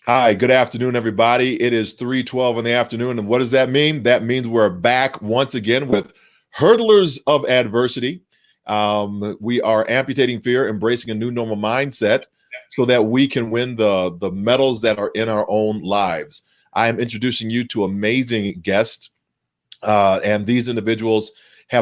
Hi, good afternoon, everybody. It is 3:12 in the afternoon. And what does that mean? That means we're back once again with Hurdlers of Adversity. We are amputating fear, embracing a new normal mindset so that we can win the medals that are in our own lives. I am introducing you to amazing guests, and these individuals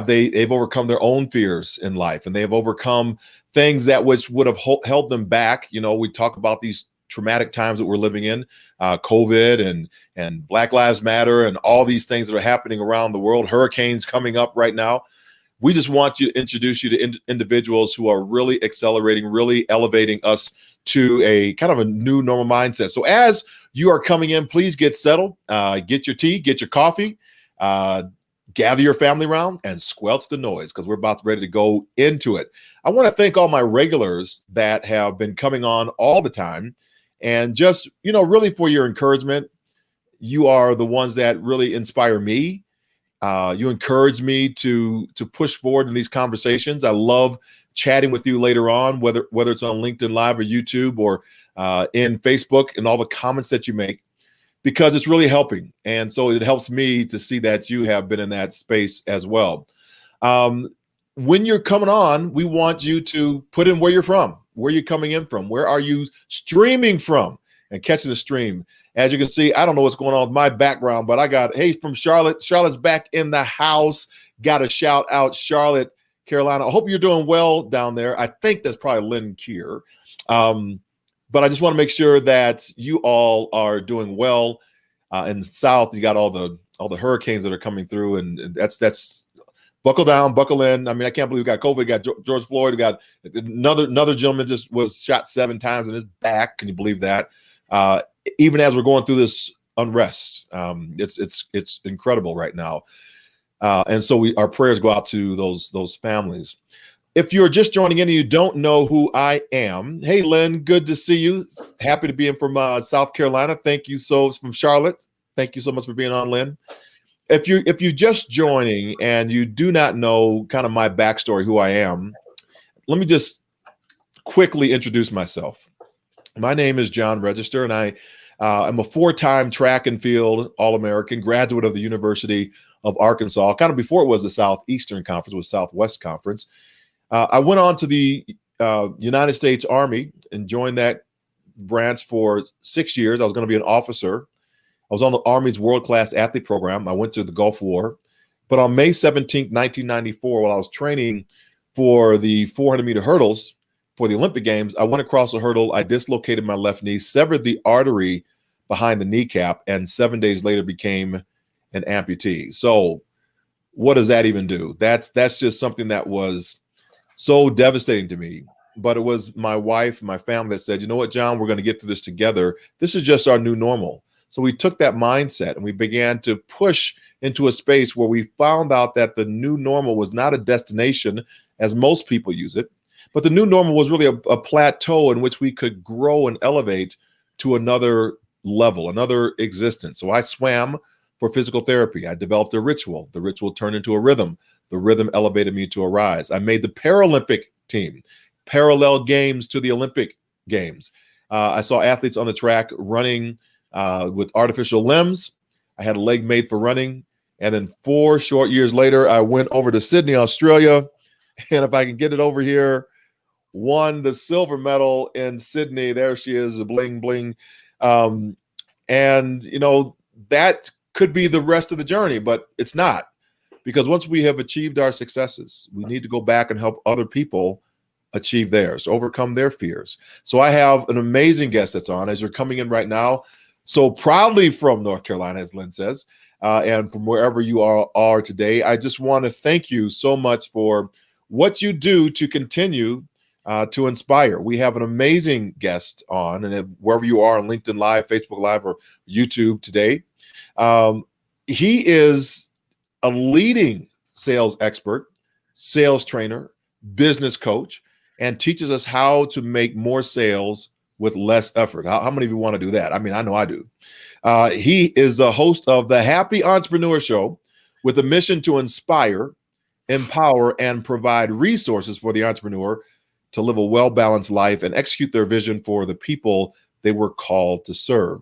they've overcome their own fears in life, and they have overcome things that which would have held them back. You know, we talk about these traumatic times that we're living in, COVID and Black Lives Matter and all these things that are happening around the world, hurricanes coming up right now. We just want to introduce you to individuals who are really accelerating, really elevating us to a kind of a new normal mindset. So as you are coming in, please get settled, get your tea, get your coffee, uh, gather your family around and squelch the noise because we're about ready to go into it. I want to thank all my regulars that have been coming on all the time and just, really for your encouragement. You are the ones that really inspire me. You encourage me to push forward in these conversations. I love chatting with you later on, whether it's on LinkedIn Live or YouTube or in Facebook, and all the comments that you make, because it's really helping. And so it helps me to see that you have been in that space as well. When you're coming on, we want you to put in where you're from, where you're coming in from, where are you streaming from, and catching the stream. As you can see, I don't know what's going on with my background, but I got, hey, from Charlotte. Charlotte's back in the house. Got to shout out Charlotte, Carolina. I hope you're doing well down there. I think that's probably Lynn Keir. But I just want to make sure that you all are doing well. In the South, you got all the hurricanes that are coming through, and that's buckle down, buckle in. I mean, I can't believe we got COVID. We got George Floyd. We got another gentleman just was shot 7 times in his back. Can you believe that? Even as we're going through this unrest, it's incredible right now. And so our prayers go out to those families. If you're just joining in and you don't know who I am, hey, Lynn, good to see you. Happy to be in from South Carolina. Thank you. From Charlotte. Thank you so much for being on, Lynn. If you're just joining and you do not know kind of my backstory, who I am, let me just quickly introduce myself. My name is John Register, and I'm a 4-time track and field All-American, graduate of the University of Arkansas, kind of before it was the Southeastern Conference, it was Southwest Conference. I went on to the United States Army and joined that branch for 6 years. I was going to be an officer. I was on the Army's world-class athlete program. I went to the Gulf War. But on May 17th, 1994, while I was training for the 400-meter hurdles for the Olympic Games, I went across a hurdle. I dislocated my left knee, severed the artery behind the kneecap, and 7 days later became an amputee. So what does that even do? That's just something that was so devastating to me. But it was my wife and my family that said, you know what, John, we're going to get through this together. This is just our new normal. So we took that mindset and we began to push into a space where we found out that the new normal was not a destination as most people use it, but the new normal was really a plateau in which we could grow and elevate to another level, another existence. So I swam for physical therapy. I developed a ritual. The ritual turned into a rhythm. The rhythm elevated me to a rise. I made the Paralympic team, parallel games to the Olympic Games. I saw athletes on the track running with artificial limbs. I had a leg made for running. And then 4 short years later, I went over to Sydney, Australia. And if I can get it over here, won the silver medal in Sydney. There she is, a bling, bling. And, that could be the rest of the journey, but it's not. Because once we have achieved our successes, we need to go back and help other people achieve theirs, overcome their fears. So I have an amazing guest that's on as you're coming in right now. So proudly from North Carolina, as Lynn says, and from wherever you are today. I just want to thank you so much for what you do to continue to inspire. We have an amazing guest on, and wherever you are on LinkedIn Live, Facebook Live, or YouTube today, he is a leading sales expert, sales trainer, business coach, and teaches us how to make more sales with less effort. How many of you want to do that? I mean, I know I do. He is the host of the Happy Entrepreneur Show with a mission to inspire, empower, and provide resources for the entrepreneur to live a well-balanced life and execute their vision for the people they were called to serve.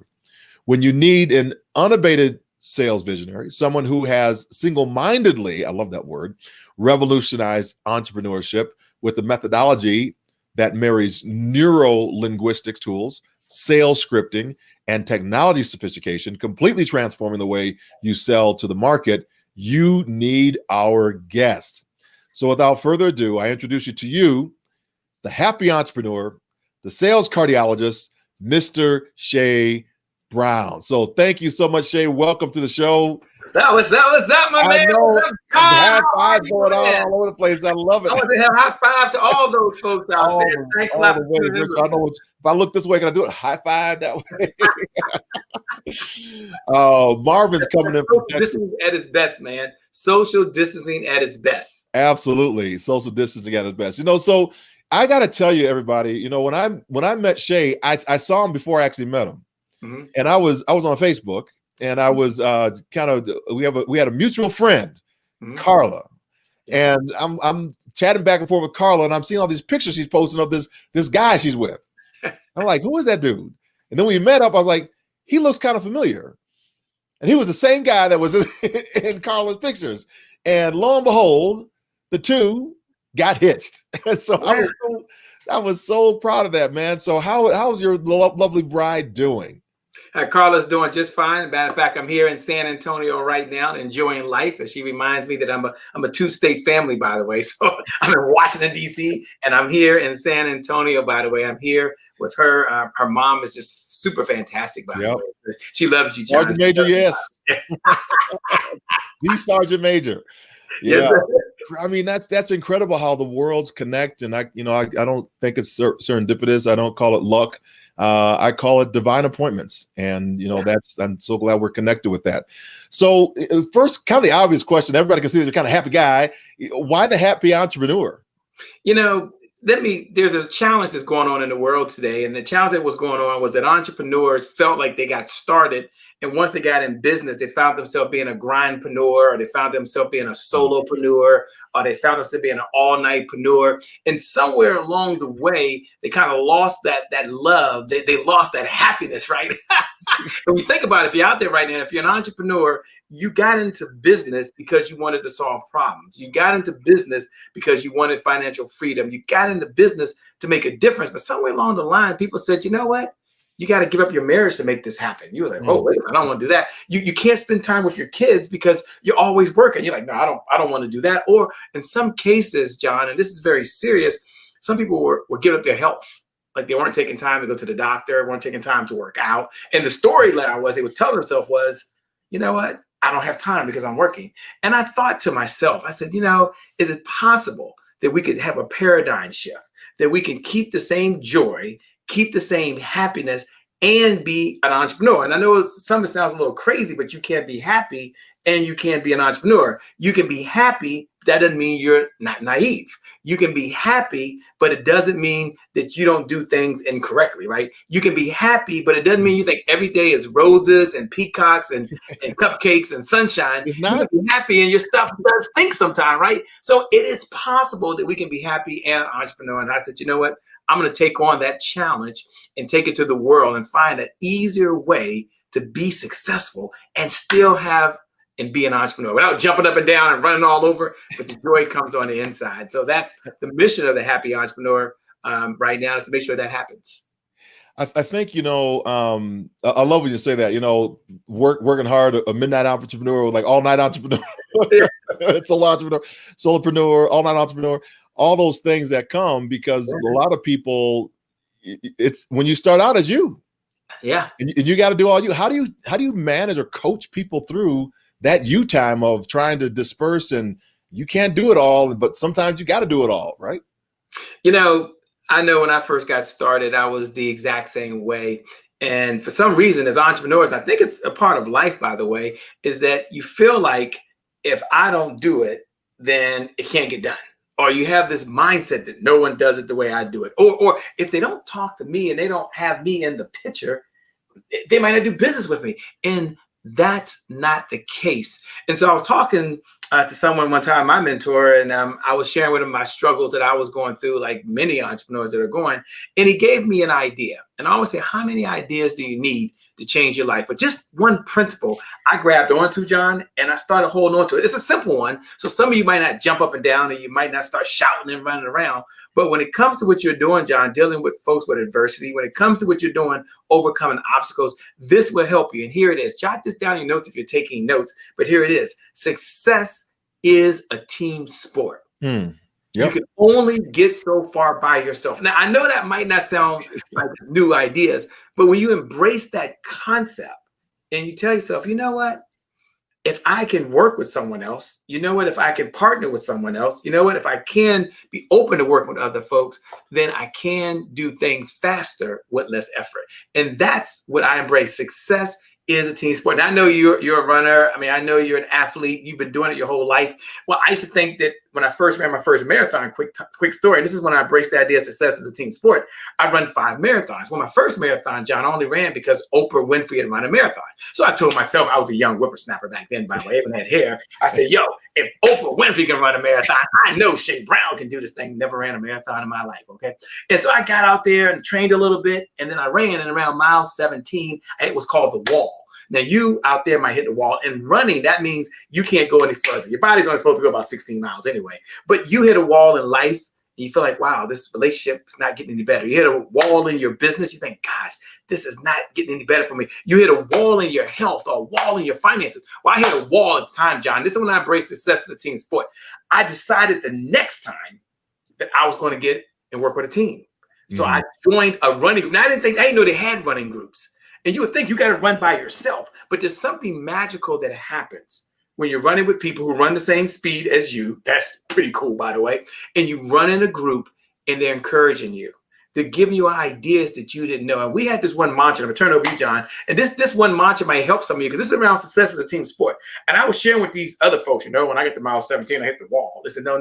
When you need an unabated sales visionary, someone who has single-mindedly, I love that word, revolutionized entrepreneurship with the methodology that marries neuro-linguistics tools, sales scripting, and technology sophistication, completely transforming the way you sell to the market, you need our guest. So without further ado, I introduce you, the happy entrepreneur, the sales cardiologist, Mr. Shay Brown. So thank you so much, Shay. Welcome to the show. What's up, my man? Know, what's up, high five going on all over the place. I love it. I want to have high five to all those folks out there. Thanks a lot for tuning in. I know if I look this way, can I do it? High five that way. Marvin's coming in. Social distancing at its best, man. Social distancing at its best. Absolutely, social distancing at its best. So I got to tell you, everybody. When I met Shay, I saw him before I actually met him, and I was on Facebook. And I was we had a mutual friend, Carla, and I'm chatting back and forth with Carla, and I'm seeing all these pictures she's posting of this guy she's with. I'm like, who is that dude? And then when we met up, I was like, he looks kind of familiar, and he was the same guy that was in Carla's pictures. And lo and behold, the two got hitched. So I was so proud of that, man. So how's your lovely bride doing? Carla's doing just fine. Matter of fact, I'm here in San Antonio right now, enjoying life. And she reminds me that I'm a two-state family, by the way. So I'm in Washington, D.C., and I'm here in San Antonio, by the way. I'm here with her. Her mom is just super fantastic, by the way. She loves you, John. Sergeant Major, yes. The Sergeant Major. Yeah. Yes, sir. I mean, that's incredible how the worlds connect. And I don't think it's serendipitous. I don't call it luck. I call it divine appointments. And, I'm so glad we're connected with that. So first, kind of the obvious question, everybody can see that you're kind of happy guy. Why the happy entrepreneur? There's a challenge that's going on in the world today. And the challenge that was going on was that entrepreneurs felt like they got started. And once they got in business, they found themselves being a grindpreneur, or they found themselves being a solopreneur, or they found themselves being an all-nightpreneur. And somewhere along the way, they kind of lost that love. They lost that happiness, right? When you think about it, if you're out there right now, if you're an entrepreneur, you got into business because you wanted to solve problems. You got into business because you wanted financial freedom. You got into business to make a difference. But somewhere along the line, people said, you know what? You got to give up your marriage to make this happen. You was like, oh, wait, I don't want to do that. You can't spend time with your kids because you're always working. You're like, no, I don't want to do that. Or in some cases, John, and this is very serious, some people were giving up their health. Like they weren't taking time to go to the doctor, weren't taking time to work out. And the storyline was, they were telling themselves was, you know what? I don't have time because I'm working. And I thought to myself, I said, is it possible that we could have a paradigm shift, that we can keep the same joy, keep the same happiness, and be an entrepreneur? And I know some of it sounds a little crazy, but you can't be happy and you can't be an entrepreneur. You can be happy. That doesn't mean you're not naive. You can be happy, but it doesn't mean that you don't do things incorrectly, right? You can be happy, but it doesn't mean you think every day is roses and peacocks and cupcakes and sunshine. It's not. You can be happy and your stuff does stink sometimes, right? So it is possible that we can be happy and an entrepreneur. And I said, you know what? I'm going to take on that challenge and take it to the world and find an easier way to be successful and still have and be an entrepreneur without jumping up and down and running all over, but the joy comes on the inside. So that's the mission of the Happy Entrepreneur right now, is to make sure that happens. I think, I love when you say that, working hard, a midnight entrepreneur, like all night entrepreneur, it's a entrepreneur, solopreneur, all night entrepreneur, all those things that come because a lot of people, it's when you start out as you, and you got to do all you. How do you manage or coach people through that you time of trying to disperse, and you can't do it all, but sometimes you got to do it all, right? I know when I first got started, I was the exact same way. And for some reason, as entrepreneurs, and I think it's a part of life, by the way, is that you feel like if I don't do it, then it can't get done. Or you have this mindset that no one does it the way I do it. Or if they don't talk to me and they don't have me in the picture, they might not do business with me. And that's not the case. And so I was talking to someone one time, my mentor, and I was sharing with him my struggles that I was going through, like many entrepreneurs that are going. And he gave me an idea. And I always say, how many ideas do you need to change your life? But just one principle I grabbed onto, John, and I started holding on to it. It's a simple one. So some of you might not jump up and down, and you might not start shouting and running around. But when it comes to what you're doing, John, dealing with folks with adversity, when it comes to what you're doing, overcoming obstacles, this will help you. And here it is. Jot this down in your notes if you're taking notes. But here it is. Success is a team sport. Yep. You can only get so far by yourself. Now, I know that might not sound like new ideas, but when you embrace that concept and you tell yourself, you know what? If I can work with someone else, you know what? If I can partner with someone else, you know what? If I can be open to working with other folks, then I can do things faster with less effort. And that's what I embrace. Success is a team sport. And I know you're a runner. I mean, I know you're an athlete. You've been doing it your whole life. Well, I used to think that when I first ran my first marathon, quick story, and this is when I embraced the idea of success as a team sport, I run 5 marathons. Well, my first marathon, John, I only ran because Oprah Winfrey had run a marathon. So I told myself, I was a young whippersnapper back then, by the way, I even had hair. I said, yo, if Oprah Winfrey can run a marathon, I know Shay Brown can do this thing. Never ran a marathon in my life, okay? And so I got out there and trained a little bit, and then I ran, and around mile 17, it was called the wall. Now, you out there might hit the wall, and running, that means you can't go any further. Your body's only supposed to go about 16 miles anyway. But you hit a wall in life, and you feel like, wow, this relationship is not getting any better. You hit a wall in your business. You think, gosh, this is not getting any better for me. You hit a wall in your health or a wall in your finances. Well, I hit a wall at the time, John. This is when I embraced success as a team sport. I decided the next time that I was going to get and work with a team. So I joined a running group. Now, I didn't know they had running groups. And you would think you got to run by yourself, but there's something magical that happens when you're running with people who run the same speed as you. That's pretty cool, by the way. And you run in a group and they're encouraging you. They're giving you ideas that you didn't know. And we had this one mantra. I'm going to turn it over to you, John. And this one mantra might help some of you because this is around success as a team sport. And I was sharing with these other folks, you know, when I get to mile 17, I hit the wall. They said, no.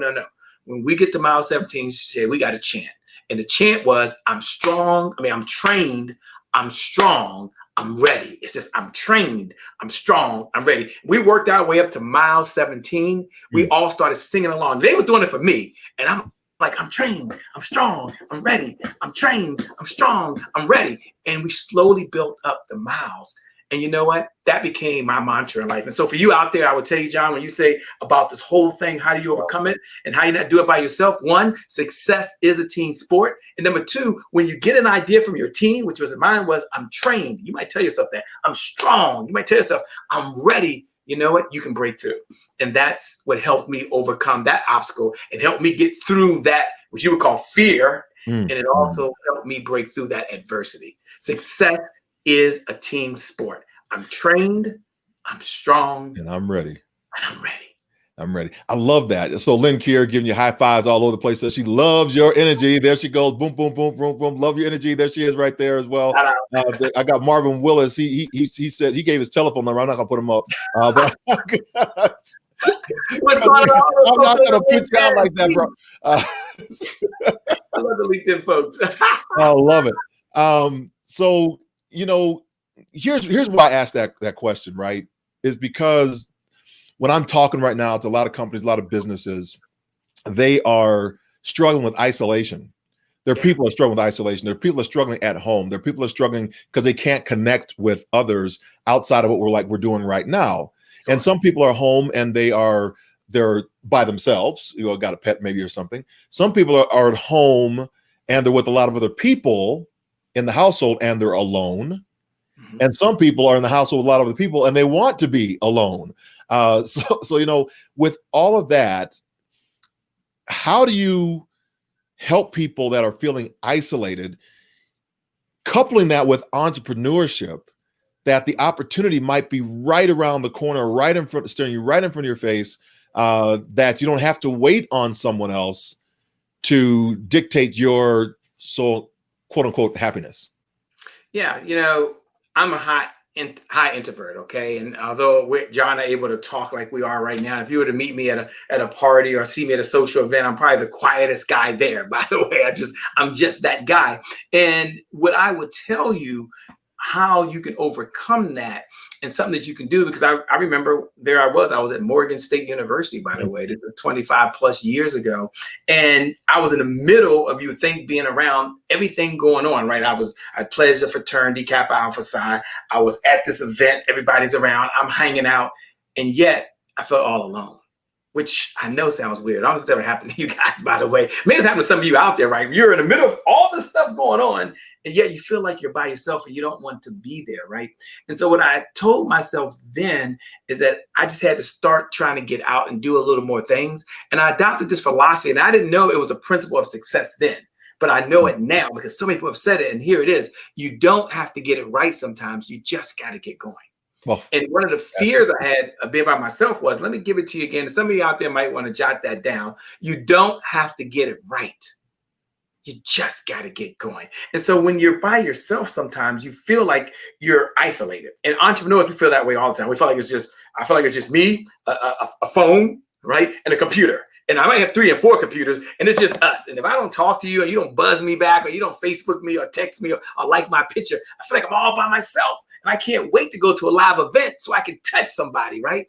When we get to mile 17, we got to chant. And the chant was, I'm strong. I'm trained. I'm strong. I'm ready. It's just, I'm trained. I'm strong. I'm ready. We worked our way up to mile 17. We all started singing along. They were doing it for me. And I'm like, I'm trained. I'm strong. I'm ready. I'm trained. I'm strong. I'm ready. And we slowly built up the miles. And you know what? That became my mantra in life. And so for you out there, I would tell you, John, when you say about this whole thing, how do you overcome it and how you not do it by yourself? 1, success is a team sport. And number 2, when you get an idea from your team, which was mine was, I'm trained. You might tell yourself that. I'm strong. You might tell yourself, I'm ready. You know what? You can break through. And that's what helped me overcome that obstacle and helped me get through that, what you would call fear. And it also helped me break through that adversity. Success is a team sport. I'm trained, I'm strong, and I'm ready. I'm ready. I love that. So Lynn Keir giving you high fives all over the place. So she loves your energy. There she goes. Boom, boom, boom, boom, boom. Love your energy. There she is right there as well. I got Marvin Willis. He said he gave his telephone number. I'm not gonna put him up. But What's going on? I'm not gonna put you out like that, bro. I love the LinkedIn folks. I love it. So you know, here's why I asked that question, right? Is because when I'm talking right now to a lot of companies, a lot of businesses, they are struggling with isolation. There are people that are struggling with isolation. There are people that are struggling at home. There are people that are struggling because they can't connect with others outside of what we're doing right now. Sure. And some people are home and they're by themselves. You know, got a pet maybe or something. Some people are at home and they're with a lot of other people in the household and they're alone. And some people are in the household with a lot of other people and they want to be alone. So you know, with all of that, how do you help people that are feeling isolated, coupling that with entrepreneurship, that the opportunity might be right around the corner, right in front, staring you right in front of your face, that you don't have to wait on someone else to dictate your quote unquote happiness? Yeah, you know, I'm a high introvert, okay? And although John are able to talk like we are right now, if you were to meet me at a party or see me at a social event, I'm probably the quietest guy there, by the way. I'm just that guy. And what I would tell you, how you can overcome that and something that you can do. Because I remember I was at Morgan State University, by the way, this was 25 plus years ago. And I was in the middle of, you would think, being around everything going on, right? I pledged a fraternity, Kappa Alpha Psi. I was at this event, everybody's around, I'm hanging out. And yet I felt all alone, which I know sounds weird. I don't know if it's ever happened to you guys, by the way. Maybe it's happened to some of you out there, right? You're in the middle of all this stuff going on, and yet you feel like you're by yourself and you don't want to be there, right? And so what I told myself then is that I just had to start trying to get out and do a little more things. And I adopted this philosophy, and I didn't know it was a principle of success then, but I know it now because so many people have said it, and here it is. You don't have to get it right sometimes. You just got to get going. Well, and one of the fears I had of being by myself was, let me give it to you again. Some of you out there might want to jot that down. You don't have to get it right. You just got to get going. And so when you're by yourself, sometimes you feel like you're isolated. And entrepreneurs, we feel that way all the time. I feel like it's just me, a phone, right? And a computer. And I might have 3 or 4 computers, and it's just us. And if I don't talk to you, and you don't buzz me back, or you don't Facebook me or text me or like my picture, I feel like I'm all by myself. And I can't wait to go to a live event so I can touch somebody, right?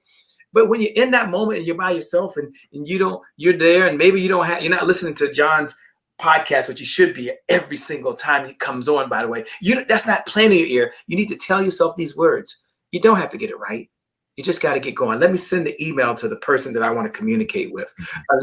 But when you're in that moment and you're by yourself and you're there, and maybe you're not listening to John's podcast, which you should be every single time he comes on, by the way. That's not playing in your ear. You need to tell yourself these words. You don't have to get it right. You just got to get going. Let me send the email to the person that I want to communicate with.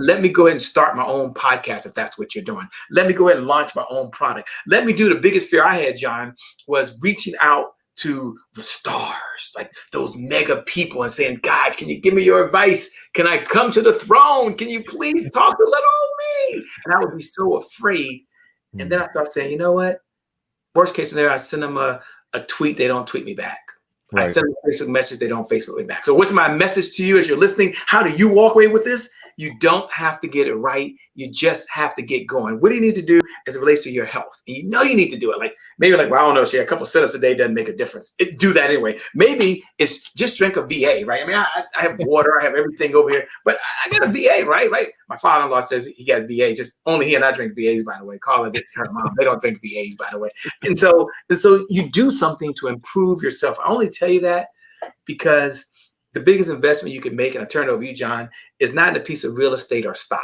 Let me go ahead and start my own podcast if that's what you're doing. Let me go ahead and launch my own product. Let me do the biggest fear I had, John, was reaching out to the stars, like those mega people, and saying, guys, can you give me your advice? Can I come to the throne? Can you please talk to little old me? And I would be so afraid. And then I start saying, you know what? Worst case scenario, I send them a tweet. They don't tweet me back. Right. I send them a Facebook message. They don't Facebook me back. So what's my message to you as you're listening? How do you walk away with this? You don't have to get it right. You just have to get going. What do you need to do as it relates to your health? And you know you need to do it. Like maybe well, I don't know, Shay, a couple sit-ups a day doesn't make a difference. Do that anyway. Maybe it's just drink a VA, right? I mean, I have water, I have everything over here, but I got a VA, right? My father-in-law says he got a VA. Just only he and I drink VAs, by the way. Call it her mom. They don't drink VAs, by the way. And so you do something to improve yourself. I only tell you that because the biggest investment you can make, and I turn it over to you, John, is not in a piece of real estate or stock.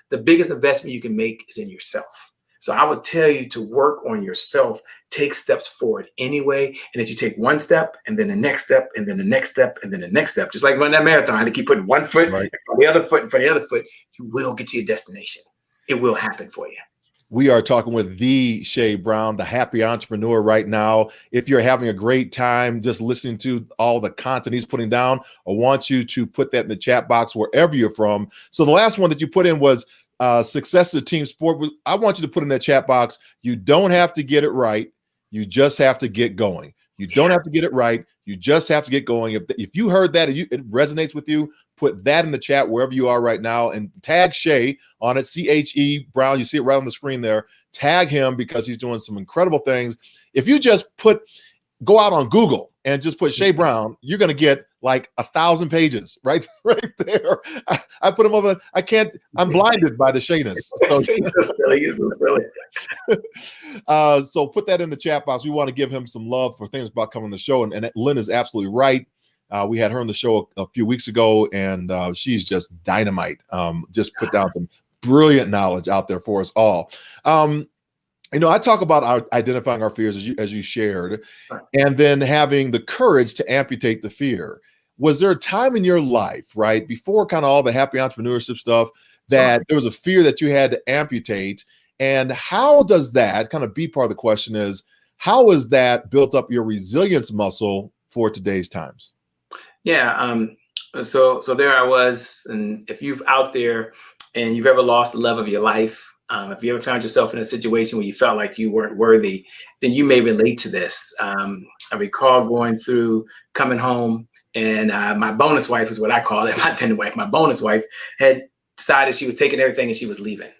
The biggest investment you can make is in yourself. So I would tell you to work on yourself, take steps forward anyway, and that you take one step and then the next step and then the next step and then the next step. Just like running that marathon, to keep putting one foot right in front of the other foot in front of the other foot, you will get to your destination. It will happen for you. We are talking with the Shay Brown, the happy entrepreneur right now. If you're having a great time just listening to all the content he's putting down, I want you to put that in the chat box wherever you're from. So the last one that you put in was success is a team sport. I want you to put in that chat box. You don't have to get it right. You just have to get going. You don't have to get it right. You just have to get going. If you heard that, it resonates with you, put that in the chat wherever you are right now and tag Shay on it, CHE Brown. You see it right on the screen there. Tag him because he's doing some incredible things. If you just go out on Google and just put Shay Brown, you're going to get like 1,000 pages right there. I put him over. I'm blinded by the Shayness. So, He's so silly. So put that in the chat box. We want to give him some love for things about coming on the show. And Lynn is absolutely right. We had her on the show a few weeks ago, and she's just dynamite. Just put down some brilliant knowledge out there for us all. I talk about identifying our fears as you shared, and then having the courage to amputate the fear. Was there a time in your life, right, before kind of all the happy entrepreneurship stuff, that there was a fear that you had to amputate? And how does that kind of be part of the question is, how has that built up your resilience muscle for today's times? Yeah. So there I was. And if you've out there and you've ever lost the love of your life, if you ever found yourself in a situation where you felt like you weren't worthy, then you may relate to this. I recall coming home, and my bonus wife is what I call it. My then wife, my bonus wife, had decided she was taking everything and she was leaving.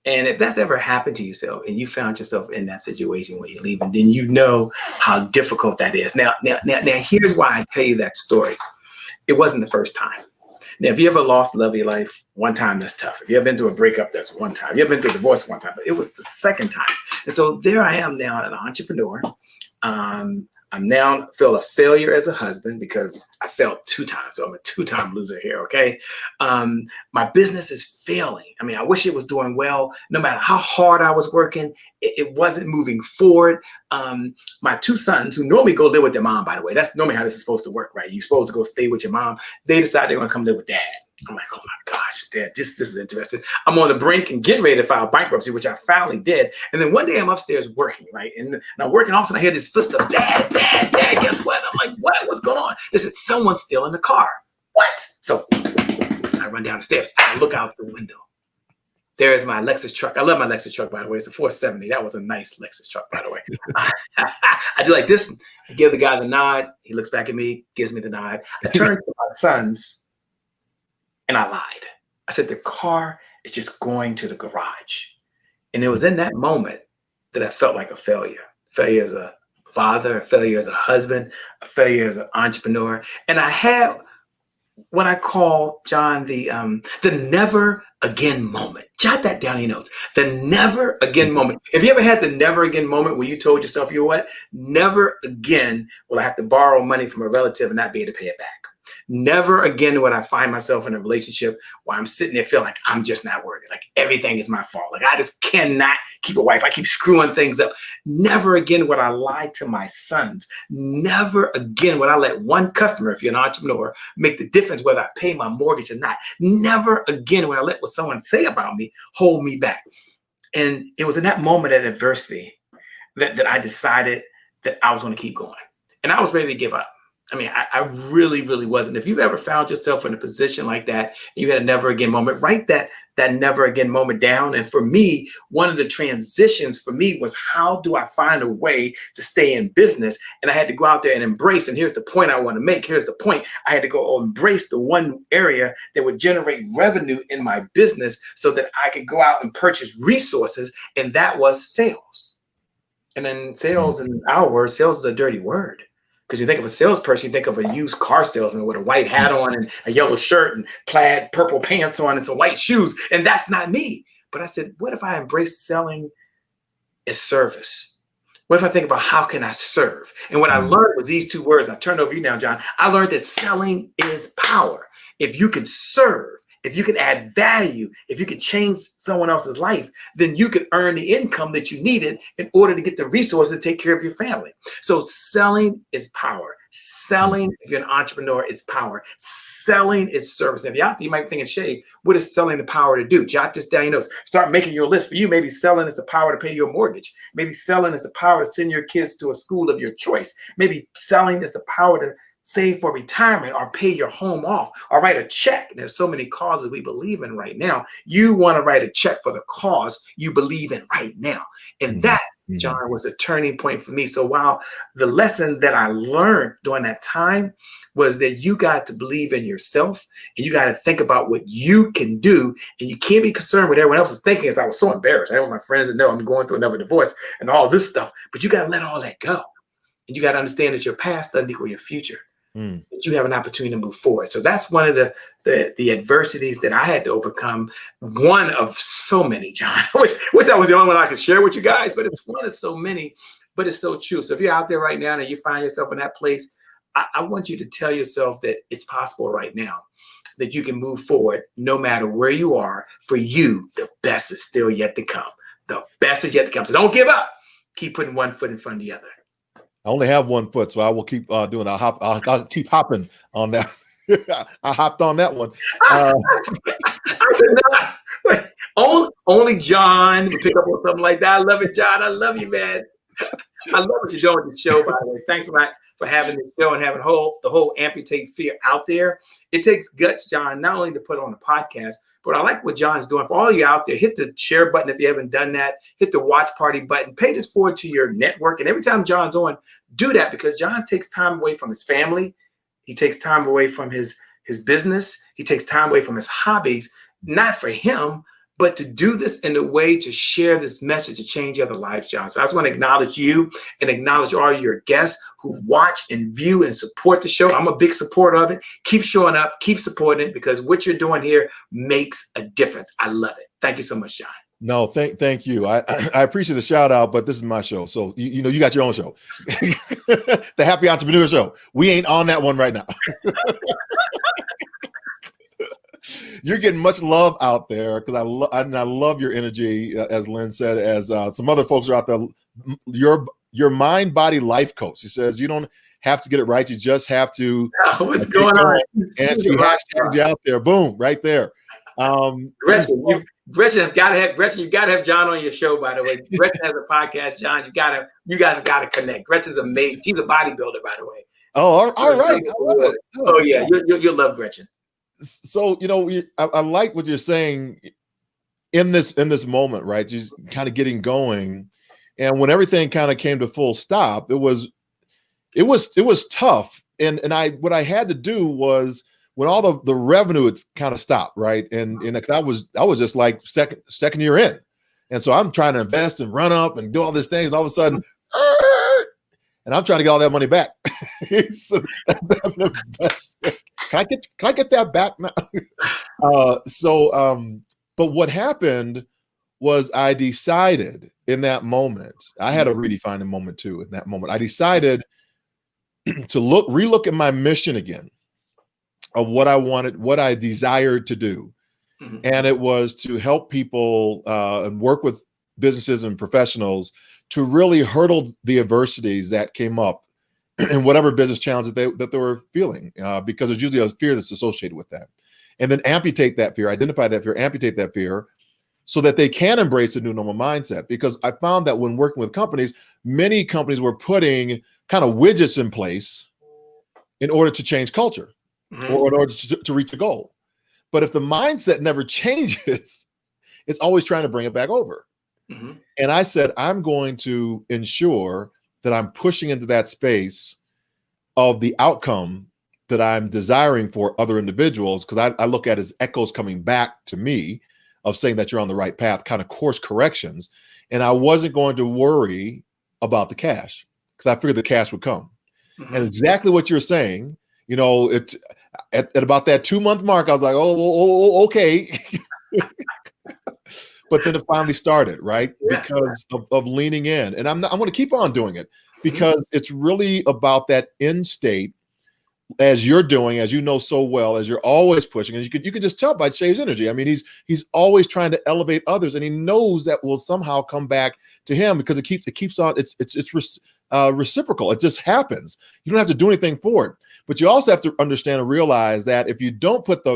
And if that's ever happened to yourself and you found yourself in that situation where you're leaving, then you know how difficult that is. Now, here's why I tell you that story. It wasn't the first time. Now, if you ever lost the love of your life one time, that's tough. If you ever been through a breakup, that's one time. If you ever been through a divorce one time, but it was the second time. And so there I am now, an entrepreneur. I'm now feel a failure as a husband because I failed 2 times. So I'm a 2-time loser here. Okay. My business is failing. I mean, I wish it was doing well. No matter how hard I was working, it wasn't moving forward. My 2 sons, who normally go live with their mom, by the way, that's normally how this is supposed to work, right? You're supposed to go stay with your mom. They decide they're going to come live with dad. I'm like, oh my gosh, Dad, this is interesting. I'm on the brink and getting ready to file bankruptcy, which I finally did. And then one day I'm upstairs working, right? And I'm working, all of a sudden I hear this footstep, Dad, guess what? I'm like, what? What's going on? They said, someone's still in the car. What? So I run down the steps. I look out the window. There's my Lexus truck. I love my Lexus truck, by the way. It's a 470. That was a nice Lexus truck, by the way. I do like this. I give the guy the nod. He looks back at me, gives me the nod. I turn to my sons. And I lied. I said, the car is just going to the garage. And it was in that moment that I felt like a failure. Failure as a father, a failure as a husband, a failure as an entrepreneur. And I had what I call, John, the never again moment. Jot that down in your notes. The never again moment. Have you ever had the never again moment where you told yourself, you know what? Never again will I have to borrow money from a relative and not be able to pay it back. Never again would I find myself in a relationship where I'm sitting there feeling like I'm just not worthy. Like everything is my fault. Like I just cannot keep a wife. I keep screwing things up. Never again would I lie to my sons. Never again would I let one customer, if you're an entrepreneur, make the difference whether I pay my mortgage or not. Never again would I let what someone say about me hold me back. And it was in that moment of adversity that I decided that I was going to keep going. And I was ready to give up. I mean, I really, really wasn't. If you've ever found yourself in a position like that, and you had a never again moment, write that never again moment down. And for me, one of the transitions for me was, how do I find a way to stay in business? And I had to go out there and embrace. And here's the point I want to make. Here's the point. I had to go embrace the one area that would generate revenue in my business so that I could go out and purchase resources. And that was sales. And then sales, in our words, sales is a dirty word. Because you think of a salesperson, you think of a used car salesman with a white hat on and a yellow shirt and plaid purple pants on and some white shoes. And that's not me. But I said, what if I embrace selling as service? What if I think about how can I serve? And what I learned was these 2 words. And I turn over you now, John. I learned that selling is power. If you can serve, if you can add value, if you can change someone else's life, then you can earn the income that you needed in order to get the resources to take care of your family. So selling is power. Selling, if you're an entrepreneur, is power. Selling is service. If you're out there, you might be thinking, Shay, what is selling the power to do? Jot this down. Start making your list. For you, maybe selling is the power to pay your mortgage. Maybe selling is the power to send your kids to a school of your choice. Maybe selling is the power to save for retirement or pay your home off or write a check. And there's so many causes we believe in right now. You want to write a check for the cause you believe in right now. And that, John, was the turning point for me. So while the lesson that I learned during that time was that you got to believe in yourself and you got to think about what you can do. And you can't be concerned with everyone else's thinking. As I was so embarrassed. I want my friends to know I'm going through another divorce and all this stuff, but you got to let all that go. And you got to understand that your past doesn't equal your future. That you have an opportunity to move forward. So that's one of the adversities that I had to overcome. One of so many, John. Wish that was the only one I could share with you guys, but it's one of so many, but it's so true. So if you're out there right now and you find yourself in that place, I want you to tell yourself that it's possible right now, that you can move forward no matter where you are. For you, the best is still yet to come. The best is yet to come. So don't give up. Keep putting one foot in front of the other. I only have 1 foot, so I will keep doing. I'll keep hopping on that. I hopped on that one. I said, no, only John would pick up on something like that. I love it, John. I love you, man. I love what you're doing with the show, by the way. Thanks a lot for having the show and having the whole Amputate Fear out there. It takes guts, John, not only to put on a podcast, but I like what John's doing. For all you out there, hit the share button if you haven't done that. Hit the watch party button. Pay this forward to your network. And every time John's on, do that, because John takes time away from his family. He takes time away from his business. He takes time away from his hobbies, not for him, but to do this in a way to share this message to change other lives, John. So I just want to acknowledge you and acknowledge all your guests who watch and view and support the show. I'm a big supporter of it. Keep showing up, keep supporting it, because what you're doing here makes a difference. I love it. Thank you so much, John. No, thank you. I appreciate the shout out, but this is my show. So, you know, you got your own show, the Happy Entrepreneur Show. We ain't on that one right now. You're getting much love out there because I love your energy, as Lynn said, as some other folks are out there. Your mind, body, life coach. He says you don't have to get it right. You just have to. What's going on? And she hashtagged you out there. Boom, right there. Gretchen, you've got to have John on your show, by the way. Gretchen has a podcast, John. You guys have got to connect. Gretchen's amazing. She's a bodybuilder, by the way. Oh, all right. I love it. Oh yeah, you'll love Gretchen. So, you know, I like what you're saying in this moment, right? Just kind of getting going. And when everything kind of came to full stop, it was tough. And what I had to do was, when all the revenue had kind of stopped, right? And I was just like second year in. And so I'm trying to invest and run up and do all these things. And all of a sudden, and I'm trying to get all that money back. So, can I get that back now? But what happened was I decided in that moment, I had a redefining moment too. In that moment, I decided to relook at my mission again of what I wanted, what I desired to do. Mm-hmm. And it was to help people and work with businesses and professionals to really hurdle the adversities that came up in whatever business challenge that they were feeling, because there's usually a fear that's associated with that. And then amputate that fear, identify that fear, amputate that fear, so that they can embrace a new normal mindset. Because I found that when working with companies, many companies were putting kind of widgets in place in order to change culture, mm-hmm. or in order to reach the goal. But if the mindset never changes, it's always trying to bring it back over. Mm-hmm. And I said, I'm going to ensure that I'm pushing into that space of the outcome that I'm desiring for other individuals, because I look at it as echoes coming back to me of saying that you're on the right path, kind of course corrections. And I wasn't going to worry about the cash, because I figured the cash would come. Mm-hmm. And exactly what you're saying, you know, at about that 2-month mark, I was like, oh okay. But then it finally started, right? Yeah. Because of leaning in. And I'm going to keep on doing it, because it's really about that end state, as you're doing, as you know so well, as you're always pushing. And you could just tell by Shay's energy. I mean, he's always trying to elevate others, and he knows that will somehow come back to him, because it keeps on. It's reciprocal. It just happens. You don't have to do anything for it. But you also have to understand and realize that if you don't put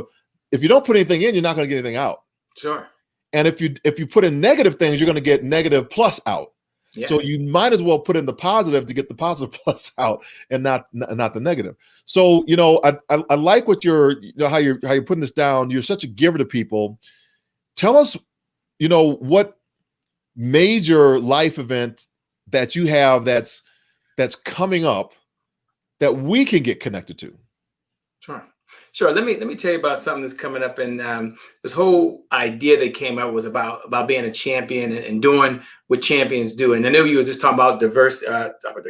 anything in, you're not going to get anything out. Sure. And if you put in negative things, you're going to get negative plus out. Yes. So you might as well put in the positive to get the positive plus out, and not the negative. So, you know, I like what how you're putting this down. You're such a giver to people. Tell us, you know, what major life event that you have that's coming up that we can get connected to. Sure. Let me tell you about something that's coming up. And this whole idea that came up was about being a champion and doing what champions do. And I know you were just talking about diversity.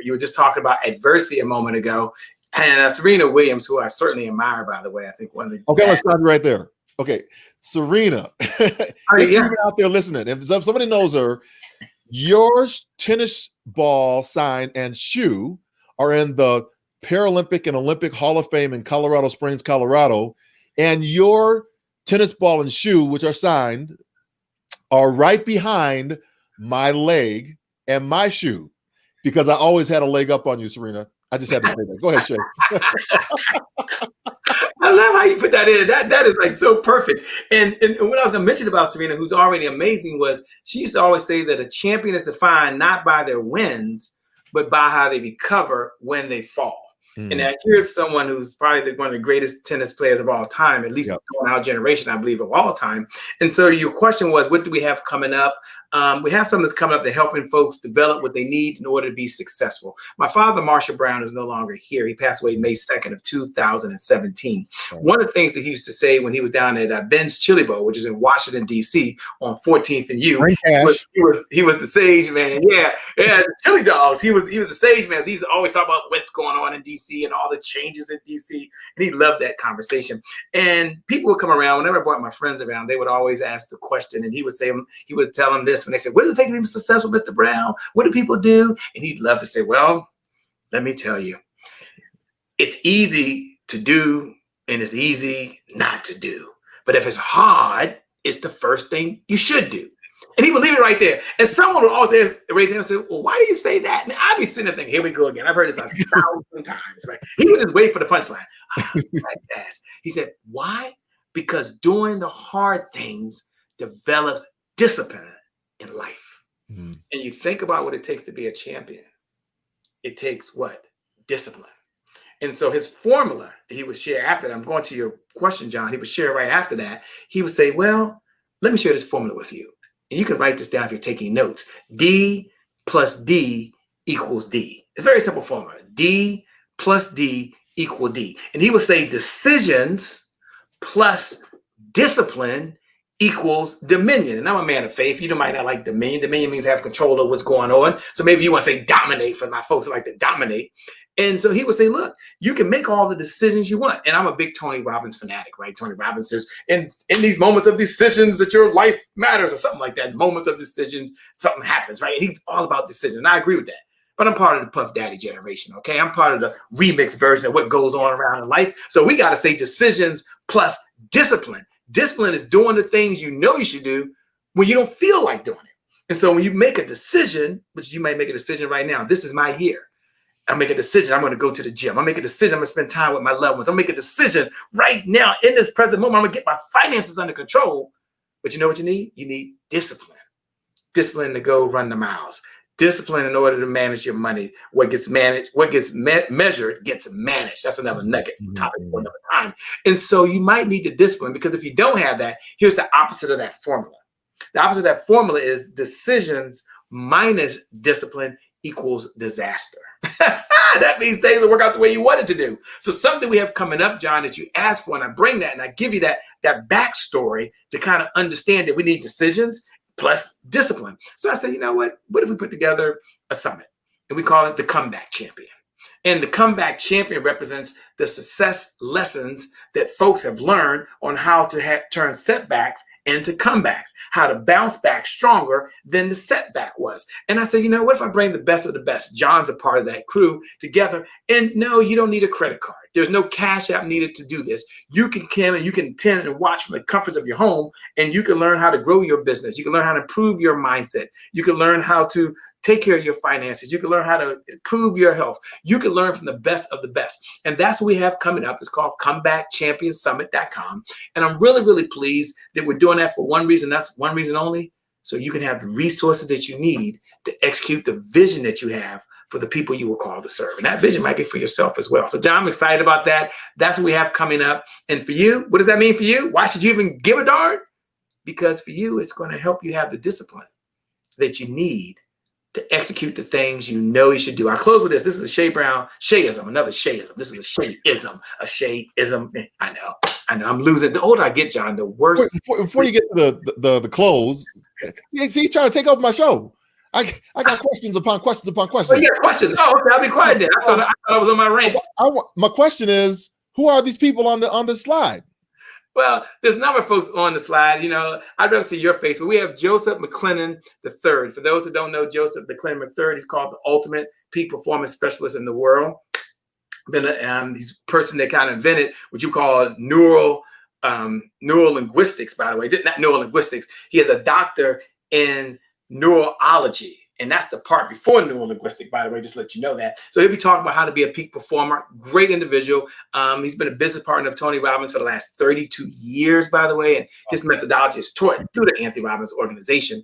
You were just talking about adversity a moment ago. And Serena Williams, who I certainly admire, by the way, I think one of the. Okay, let's stop you right there. Okay, Serena, if you're out there listening, if somebody knows her, your tennis ball sign and shoe are in the Paralympic and Olympic Hall of Fame in Colorado Springs, Colorado, and your tennis ball and shoe, which are signed, are right behind my leg and my shoe, because I always had a leg up on you, Serena. I just had to say that. Go ahead, Shay. I love how you put that in. That is like so perfect. And what I was going to mention about Serena, who's already amazing, was she used to always say that a champion is defined not by their wins, but by how they recover when they fall. And now here's someone who's probably one of the greatest tennis players of all time, at least in our generation, I believe, of all time. And so your question was, what do we have coming up? We have something that's coming up to helping folks develop what they need in order to be successful. My father, Marshall Brown, is no longer here. He passed away May 2nd of 2017. Right. One of the things that he used to say when he was down at Ben's Chili Bowl, which is in Washington, D.C. on 14th and U, he was the sage man. Yeah, the chili dogs. He was the sage man. So he used to always talk about what's going on in D.C. and all the changes in D.C. And he loved that conversation. And people would come around. Whenever I brought my friends around, they would always ask the question, and he would tell them this when they said, "What does it take to be successful, Mr. Brown? What do people do?" And he'd love to say, "Well, let me tell you, it's easy to do and it's easy not to do. But if it's hard, it's the first thing you should do." And he would leave it right there. And someone would always raise their hand and say, "Well, why do you say that?" And I'd be sitting there thinking, here we go again. I've heard this 1,000 times, right? He would just wait for the punchline. He said, "Why? Because doing the hard things develops discipline in life." And you think about what it takes to be a champion. It takes what? Discipline. And so his formula that he would share after that, I'm going to your question, John, he would share right after that. He would say, "Well, let me share this formula with you. And you can write this down if you're taking notes. D plus D equals D." It's a very simple formula. D plus D equal D. And he would say decisions plus discipline equals dominion. And I'm a man of faith. You might not like dominion. Dominion means have control of what's going on. So maybe you want to say dominate for my folks who like to dominate. And so he would say, look, you can make all the decisions you want. And I'm a big Tony Robbins fanatic, right? Tony Robbins says, in these moments of decisions that your life matters or something like that. Moments of decisions, something happens, right? And he's all about decisions. And I agree with that. But I'm part of the Puff Daddy generation, okay? I'm part of the remix version of what goes on around in life. So we got to say decisions plus discipline. Discipline is doing the things you know you should do when you don't feel like doing it. And so when you make a decision, which you might make a decision right now, this is my year. I make a decision, I'm going to go to the gym. I make a decision, I'm going to spend time with my loved ones. I make a decision right now in this present moment, I'm going to get my finances under control. But you know what you need? You need discipline. Discipline to go run the miles. Discipline in order to manage your money. What gets managed, what gets measured gets managed. That's another nugget topic for another time. And so you might need the discipline, because if you don't have that, here's the opposite of that formula. The opposite of that formula is decisions minus discipline equals disaster. That means things will work out the way you want it to do. So something we have coming up, John, that you asked for, and I bring that and I give you that backstory to kind of understand that we need decisions plus discipline. So I said, you know what if we put together a summit and we call it the Comeback Champion? And the Comeback Champion represents the success lessons that folks have learned on how to turn setbacks into comebacks, how to bounce back stronger than the setback was. And I said, you know, what if I bring the best of the best? John's a part of that crew together. And no, you don't need a credit card. There's no cash app needed to do this. You can come and you can attend and watch from the comforts of your home, and you can learn how to grow your business. You can learn how to improve your mindset. You can learn how to take care of your finances. You can learn how to improve your health. You can learn from the best of the best. And that's what we have coming up. It's called ComebackChampionSummit.com. And I'm really, really pleased that we're doing that for one reason. That's one reason only. So you can have the resources that you need to execute the vision that you have for the people you were called to serve. And that vision might be for yourself as well. So John, I'm excited about that. That's what we have coming up. And for you, what does that mean for you? Why should you even give a darn? Because for you, it's going to help you have the discipline that you need to execute the things you know you should do. I close with this. This is a Shay Brown, Shayism, another Shayism. This is a Shayism, a Shayism. I know. I'm losing. The older I get, John, the worse. Before you get to the close, he's trying to take over my show. I got questions upon questions upon questions. Oh, you got questions? Oh, okay. I'll be quiet then. I thought I was on my rant. My question is, who are these people on this slide? Well, there's a number of folks on the slide. You know, I'd rather see your face, but we have Joseph McClellan III. For those who don't know Joseph McClellan III, he's called the ultimate peak performance specialist in the world. He's a person that kind of invented what you call neural linguistics, by the way. Not neural linguistics. He is a doctor in neurology. And that's the part before neurolinguistic, by the way, just to let you know that. So he'll be talking about how to be a peak performer. Great individual. He's been a business partner of Tony Robbins for the last 32 years, by the way. And his methodology is taught through the Anthony Robbins organization.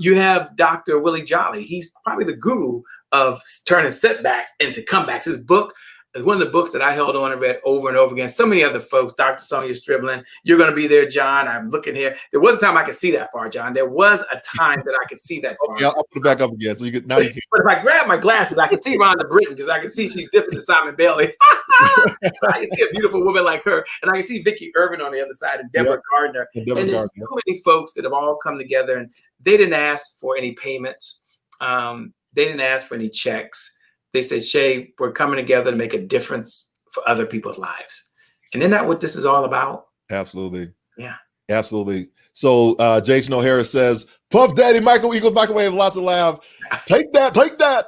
You have Dr. Willie Jolly. He's probably the guru of turning setbacks into comebacks. His book, It's one of the books that I held on and read over and over again. So many other folks, Dr. Sonia Striblin, you're going to be there, John. I'm looking here. There was a time I could see that far, John. There was a time that I could see that far. Okay, I'll put it back up again. So you can now you can. But if I grab my glasses, I can see Rhonda Britton because I can see she's dipping in Simon Bailey. I can see a beautiful woman like her, and I can see Vicki Irvin on the other side and Deborah Gardner. And there's so many folks that have all come together, and they didn't ask for any payments. They didn't ask for any checks. They said, Shay, we're coming together to make a difference for other people's lives. And isn't that what this is all about? Absolutely. Yeah. Absolutely. So Jason O'Hara says, Puff Daddy, Michael Eagles, microwave, lots of laugh. Take that, take that.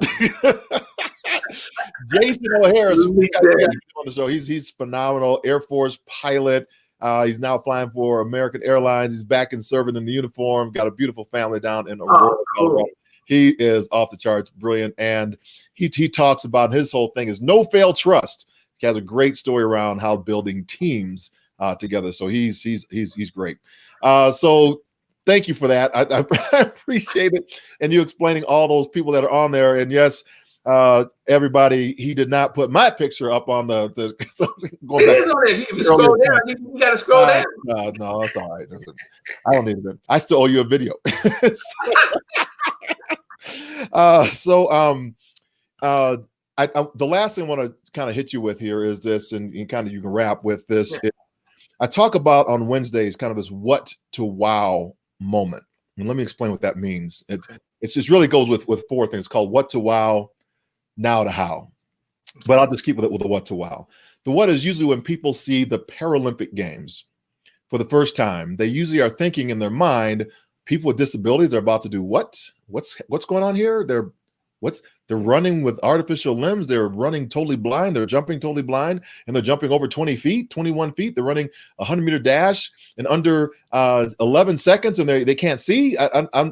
Jason O'Hara on the show. He's phenomenal. Air Force pilot. He's now flying for American Airlines. He's back and serving in the uniform. Got a beautiful family down in Aurora, Colorado. He is off the charts, brilliant. And he talks about his whole thing is no fail trust. He has a great story around how building teams together. So he's great. So thank you for that. I appreciate it. And you explaining all those people that are on there. And yes, everybody, he did not put my picture up on the so going back. It is on there. If you scroll down, you got to scroll down. No, that's all right. I don't need it. I still owe you a video. The last thing I want to kind of hit you with here is this, and you can wrap with this. Yeah. I talk about on Wednesdays kind of this what to wow moment. And let me explain what that means. It just really goes with four things. It's called what to wow, now to how. But I'll just keep with it with the what to wow. The what is usually when people see the Paralympic Games for the first time. They usually are thinking in their mind, people with disabilities are about to do what? What's going on here? They're running with artificial limbs. They're running totally blind. They're jumping totally blind, and they're jumping over 20 feet, 21 feet. They're running a 100-meter dash in under 11 seconds, and they can't see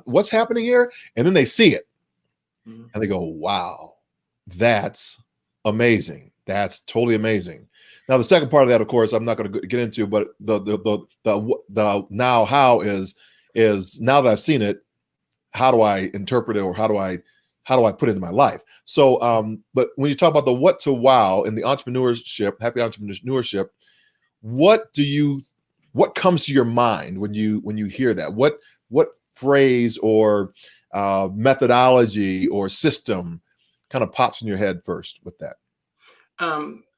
what's happening here. And then they see it, and they go, "Wow, that's amazing. That's totally amazing." Now, the second part of that, of course, I'm not going to get into, but the now how is now that I've seen it, how do I interpret it, or how do I put it in my life? So, but when you talk about the what to wow in the entrepreneurship, happy entrepreneurship, what comes to your mind when you hear that? What phrase or methodology or system kind of pops in your head first with that?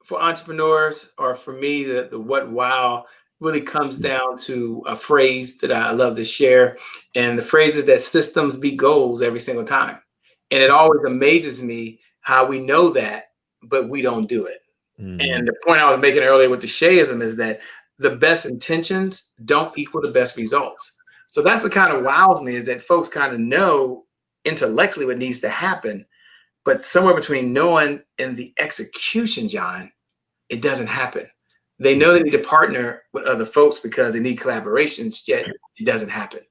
For entrepreneurs, or for me, the what wow really comes down to a phrase that I love to share. And the phrase is that systems beat goals every single time. And it always amazes me how we know that, but we don't do it. And the point I was making earlier with the Shayism is that the best intentions don't equal the best results. So that's what kind of wows me, is that folks kind of know intellectually what needs to happen, but somewhere between knowing and the execution, John, it doesn't happen. They know they need to partner with other folks because they need collaborations, yet it doesn't happen.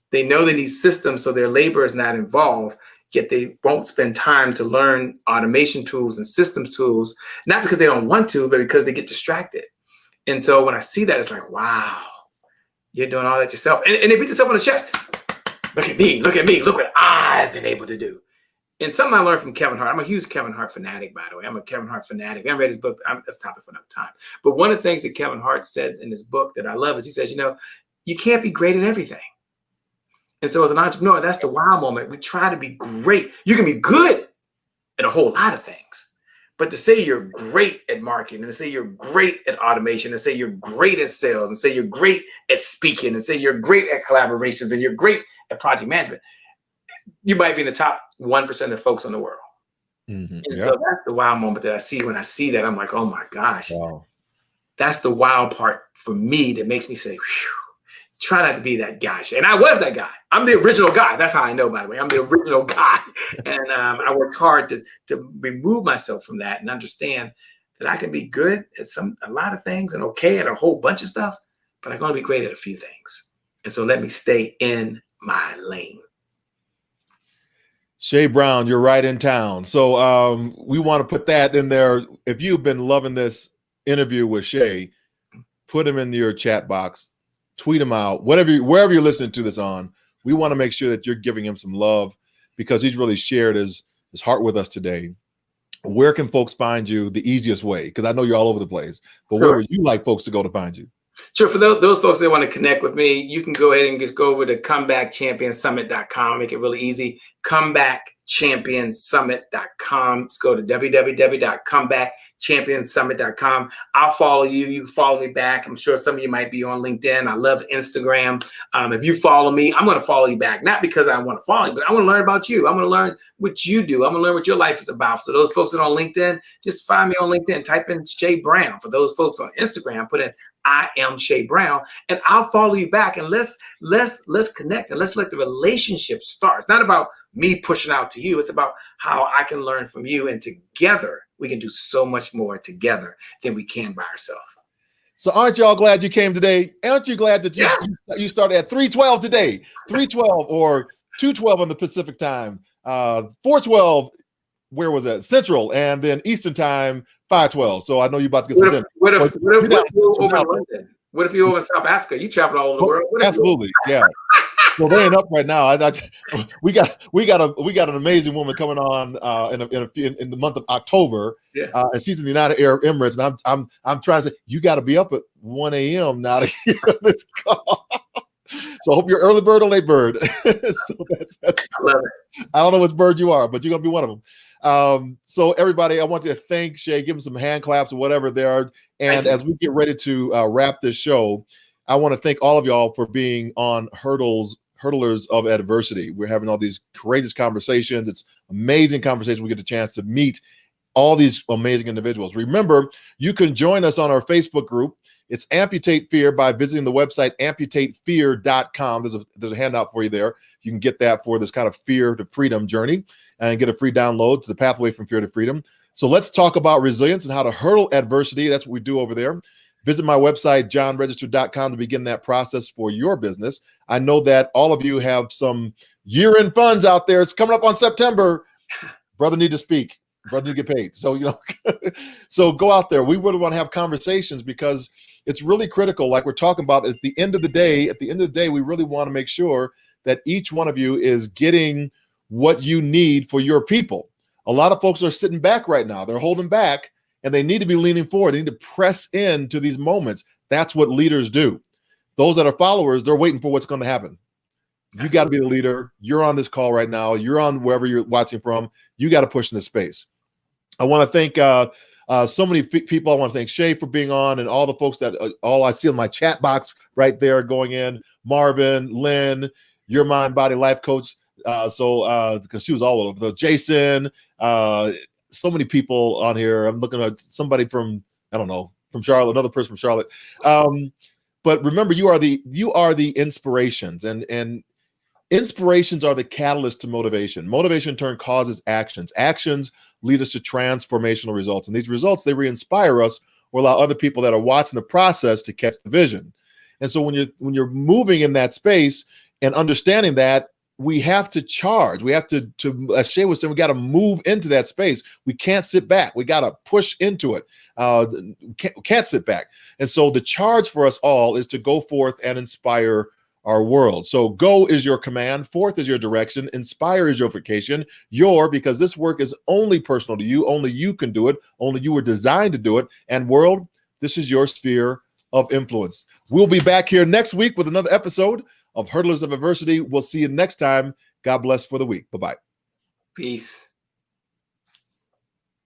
They know they need systems so their labor is not involved, yet they won't spend time to learn automation tools and systems tools, not because they don't want to, but because they get distracted. And so when I see that, it's like, wow, you're doing all that yourself. And they beat themselves on the chest. Look at me, look what I've been able to do. And something I learned from Kevin Hart. I'm a huge Kevin Hart fanatic, by the way. I'm a Kevin Hart fanatic. I haven't read his book. That's a topic for another time. But one of the things that Kevin Hart says in his book that I love is he says, you can't be great at everything. And so as an entrepreneur, that's the wow moment. We try to be great. You can be good at a whole lot of things. But to say you're great at marketing, and to say you're great at automation, and say you're great at sales, and say you're great at speaking, and say you're great at collaborations, and you're great at project management, you might be in the top 1% of folks in the world. And so that's the wow moment that I see. When I see that, I'm like, oh my gosh, wow. That's the wow part for me that makes me say, whew, try not to be that guy. And I was that guy. I'm the original guy. That's how I know, by the way. I'm the original guy. And I worked hard to remove myself from that and understand that I can be good at a lot of things and okay at a whole bunch of stuff, but I'm going to be great at a few things. And so let me stay in my lane. Shay Brown, you're right in town. So we want to put that in there. If you've been loving this interview with Shay, put him in your chat box, tweet him out, wherever you're listening to this on. We want to make sure that you're giving him some love because he's really shared his heart with us today. where can folks find you the easiest way? Because I know you're all over the place, but Sure. where would you like folks to go to find you? Sure. For those folks that want to connect with me, you can go ahead and just go over to comebackchampionsummit.com. Make it really easy. Comebackchampionsummit.com. Let's go to www.comebackchampionsummit.com. I'll follow you. You can follow me back. I'm sure some of you might be on LinkedIn. I love Instagram. If you follow me, I'm going to follow you back. Not because I want to follow you, but I want to learn about you. I want to learn what you do. I'm going to learn what your life is about. So those folks that are on LinkedIn, just find me on LinkedIn. Type in Shay Brown. For those folks on Instagram, put in I am Shay Brown, and I'll follow you back, and let's connect, and let's let the relationship start. It's not about me pushing out to you. It's about how I can learn from you, and together we can do so much more together than we can by ourselves. So aren't y'all glad you came today? Aren't you glad that you started at 3:12 today? 3:12 or 2:12 on the Pacific time, 4:12. Where was that? Central, and then Eastern time, 5:12. So I know you're about to get some dinner. What if you're over in London? What if you're over in South Africa? You travel all over the world. Absolutely, yeah. Well, they ain't up right now. We got an amazing woman coming on in the month of October, and she's in the United Arab Emirates, and I'm trying to say you got to be up at 1 a.m. now to hear this call. So I hope you're early bird or late bird. So that's I love it. I don't know which bird you are, but you're gonna be one of them. So everybody, I want you to thank Shay, give him some hand claps or whatever there are. And as we get ready to wrap this show, I want to thank all of y'all for being on Hurdlers of Adversity. We're having all these courageous conversations. It's amazing conversation. We get the chance to meet all these amazing individuals. Remember, you can join us on our Facebook group. It's Amputate Fear by visiting the website amputatefear.com. There's a handout for you there. You can get that for this kind of fear to freedom journey and get a free download to the pathway from fear to freedom. So let's talk about resilience and how to hurdle adversity. That's what we do over there. Visit my website, johnregister.com, to begin that process for your business. I know that all of you have some year-end funds out there. It's coming up on September. Brother need to speak. Brother need to get paid. So, so go out there. We really want to have conversations because it's really critical. Like we're talking about at the end of the day, we really want to make sure that each one of you is getting what you need for your people. A lot of folks are sitting back right now. They're holding back, and they need to be leaning forward. They need to press into these moments. That's what leaders do. Those that are followers, they're waiting for what's going to happen. You got to be the leader. You're on this call right now. You're on wherever you're watching from. You got to push in this space. I want to thank so many people. I want to thank Shay for being on, and all the folks that all I see in my chat box right there going in. Marvin, Lynn, Your Mind, Body, Life Coach. Because she was all over. Jason, so many people on here. I'm looking at somebody from, I don't know, from Charlotte, another person from Charlotte. But remember, you are the inspirations, and inspirations are the catalyst to motivation. Motivation in turn causes actions. Actions lead us to transformational results. And these results, they re-inspire us or allow other people that are watching the process to catch the vision. And so when you're moving in that space and understanding that, we have to charge. We have to as Shay was saying, we got to move into that space. We can't sit back. We got to push into it. Can't sit back. And so the charge for us all is to go forth and inspire our world. So go is your command. Forth is your direction. Inspire is your vocation. Because this work is only personal to you. Only you can do it. Only you were designed to do it. And world, this is your sphere of influence. We'll be back here next week with another episode of Hurdlers of Adversity. We'll see you next time. God bless for the week. Bye-bye. Peace.